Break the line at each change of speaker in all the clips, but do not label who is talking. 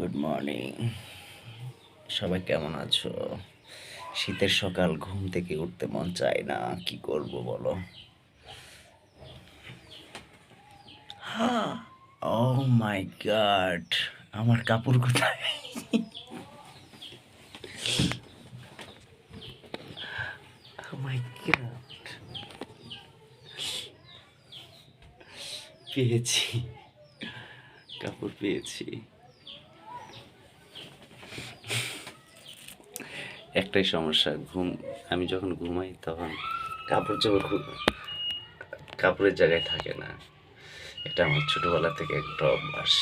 Good morning. সবাই কেমন আছো? শীতের সকাল, ঘুম থেকে উঠতে মন চায় না, কি করব বলো? ও মাই গড, আমার কাপড় কোথায়? ও মাই গড, পেয়েছি, কাপড় পেয়েছি। একটাই সমস্যা, আমি যখন ঘুমাই তখন কাপড় চোপড় কাপড়ের জায়গায় থাকে না। এটা আমার ছোটবেলা থেকে একটা অভ্যাস।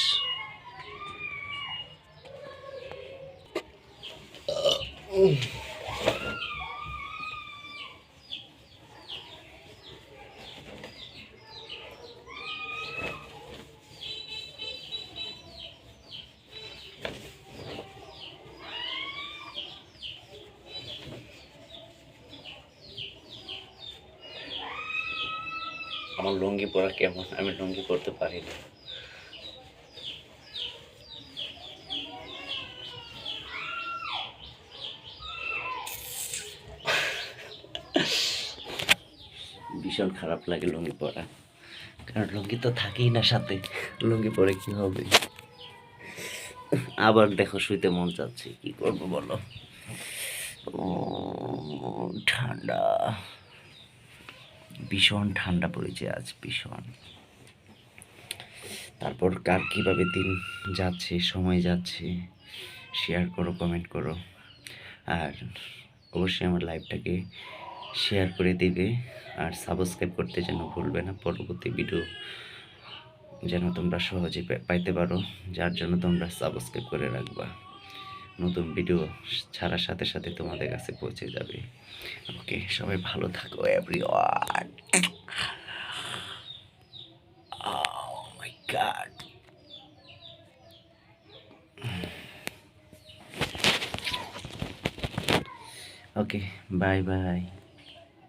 আমার লুঙ্গি পরা কেমন? আমি লুঙ্গি পরতে পারি না। ভীষণ খারাপ লাগে লুঙ্গি পরা, কারণ লুঙ্গি তো থাকেই না সাথে। লুঙ্গি পরে কি হবে? আবার দেখো শুইতে মন চাচ্ছে, কি করবো বলো? ও, ঠান্ডা, ভীষণ ঠান্ডা পড়েছে আজ, ভীষণ। তারপর কার কিভাবে দিন যাচ্ছে, সময় যাচ্ছে, শেয়ার করো, কমেন্ট করো, আর অবশ্যই আমার লাইভটাকে শেয়ার করে দিবে, আর সাবস্ক্রাইব করতে যেন ভুলবে না। পরবর্তী ভিডিও যেন তোমরা সহজে পাইতে পারো, যার জন্য তোমরা সাবস্ক্রাইব করে রাখবা। নতুন ভিডিও ছাড়ার সাথে সাথে তোমাদের কাছে পৌঁছে যাবে। ওকে, সবাই ভালো থাকো everyone. Oh my God. Okay, bye bye.